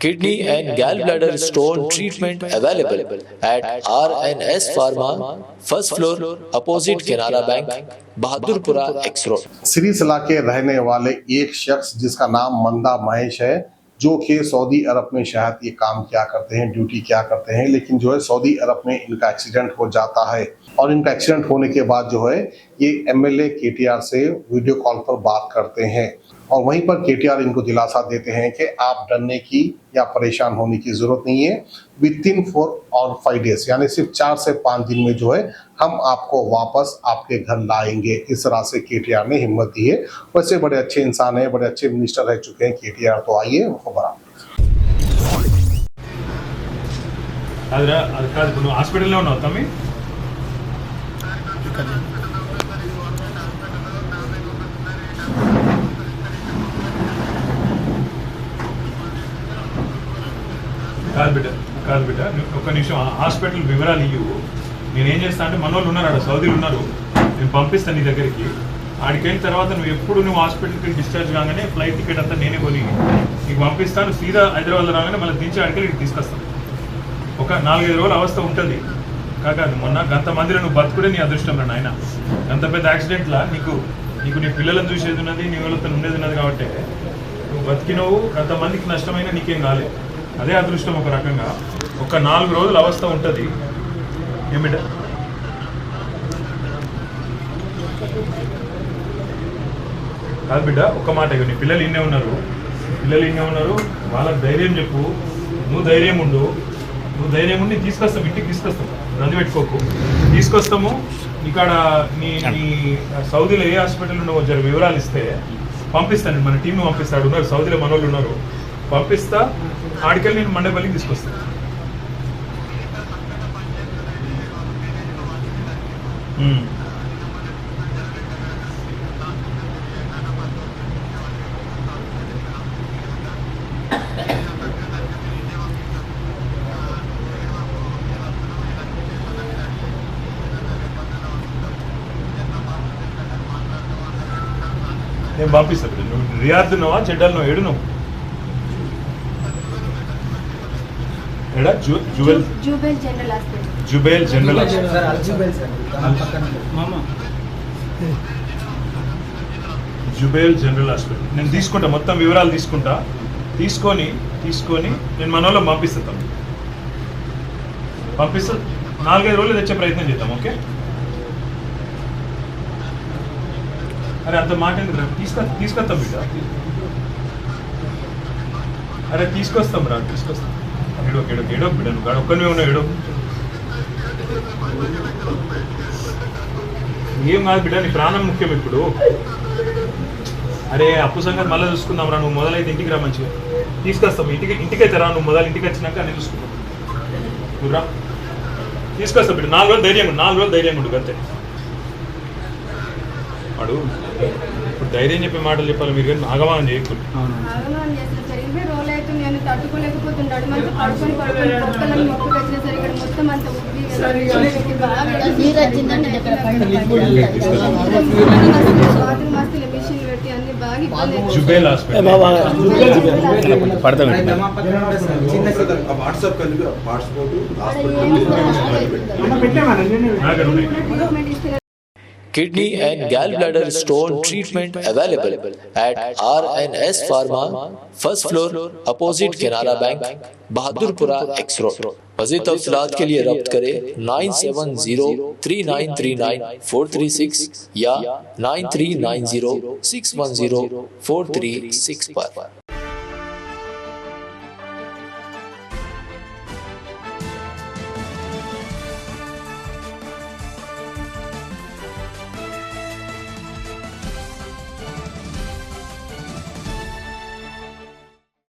Kidney and gallbladder stone treatment available at RNS Pharma, first floor, opposite Canara Bank, Bahadurpura X road. Sircilla के रहने वाले एक शख्स जिसका नाम मंदा महेश है, जो कि सऊदी अरब में शायद ये काम क्या करते हैं, ड्यूटी क्या करते हैं, लेकिन जो है सऊदी अरब में इनका एक्सीडेंट हो जाता है और इनका एक्सीडेंट होने के बाद जो है ये एमएलए केटीआर से वीडियो कॉल पर बात करते हैं और वहीं पर केटीआर इनको दिलासा देते हैं कि आप डरने की या परेशान होने की जरूरत नहीं है। विदिन 4 और 5 डेज यानी सिर्फ 4 से 5 दिन में जो है हम आपको वापस आपके घर लाएंगे। इस तरह से केटीआर ने हिम्मत दी है। वैसे बड़े अच्छे इंसान है, बड़े अच्छे मिनिस्टर रह चुके हैं केटीआर, तो आइए वो खबर హాస్పిటల్లో ఉన్నావు తమ్మి? కాదు బిడ్డ ఒక్క నిమిషం హాస్పిటల్ వివరాలు ఇవ్వు. నేనేం చేస్తా అంటే మనోళ్ళు ఉన్నారు, ఆడ సౌదీలు ఉన్నారు, నేను పంపిస్తాను నీ దగ్గరికి. ఆడికి అయిన తర్వాత నువ్వు హాస్పిటల్కి డిశ్చార్జ్ కాగానే ఫ్లైట్ టికెట్ అంతా నేనే కొని నీకు పంపిస్తాను. సీదా హైదరాబాద్ రాగానే మళ్ళీ దించి ఆడికి ఇక్కడికి తీసుకొస్తాను. ఒక 4-5 రోజుల అవస్థ ఉంటుంది కాక. మొన్న గంతమందిలో నువ్వు బతుకుడే నీ అదృష్టం రా నాయన. అంత పెద్ద యాక్సిడెంట్లా నీకు నీ పిల్లలను చూసేది ఉన్నది, నీ వాళ్ళతో ఉండేది ఉన్నది కాబట్టి నువ్వు బతికినవు. గంతమందికి నష్టమైన నీకేం కాలేదు, అదే అదృష్టం ఒక రకంగా. ఒక 4 రోజుల అవస్థ ఉంటుంది. ఏమిట కాదు బిడ్డ, ఒక్క మాట. నీ పిల్లలు ఇన్నే ఉన్నారు, వాళ్ళకి ధైర్యం చెప్పు. నువ్వు ధైర్యం ఉండి తీసుకొస్తాం, ఇంటికి తీసుకొస్తాం. రంది పెట్టుకోకు, తీసుకొస్తాము. ఇక్కడ నీ సౌదీలో ఏ హాస్పిటల్ ఉండవో జర వివరాలు ఇస్తే పంపిస్తాను. మన టీంను పంపిస్తాడు, ఉన్నారు సౌదీలో మనోళ్ళు ఉన్నారు, పంపిస్తా. ఆడికెళ్ళి నేను మండపల్లికి తీసుకొస్తాను. నేను పంపిస్తాను. నువ్వు రియాద్ నువ్వా చెడ్డల్ నువ్వు ఏడు నువ్వు ఎడా? జుబేల్ జనరల్ హాస్పిటల్ నేను తీసుకుంటా, మొత్తం వివరాలు తీసుకొని నేను మనోళ్ళ పంపిస్తా. 4-5 రోజులు తెచ్చే ప్రయత్నం చేద్దాం. ఓకే? అరే అంత మాట ఎందుకు? తీసుకొస్తాం బిడ్డ. అరే తీసుకొస్తాం రా, తీసుకొస్తాం. ఏడో బిడ్డ, నువ్వు ఒక్కనే ఉన్నావు, ఏడో. ఏం కాదు బిడ్డ, నీ ప్రాణం ముఖ్యం ఇప్పుడు. అరే అప్పు సంగతి మళ్ళీ చూసుకుందాం రా. నువ్వు మొదలైతే ఇంటికి రా, మంచిగా తీసుకొస్తాం. ఇంటికైతే రా, నువ్వు మొదలు ఇంటికి వచ్చినాక నేను చూసుకుంటాం. నువ్వు రా, తీసుకొస్తా బిడ్డ. 4 రోజులు ధైర్యం ఉండు అంతే. వాడు ఇప్పుడు ధైర్యం చెప్పే మాటలు చెప్పాలి మీరు, కానీ ఆగమానం చేయకూడదు. జుబేల్ hospital Kidney and gallbladder stone treatment available at RNS Pharma, first floor, opposite Canara Bank, Bahadurpura X road. मज़ीद तफ़सीलात के लिए रब्त करें 9703939436 या 9390610436 पर।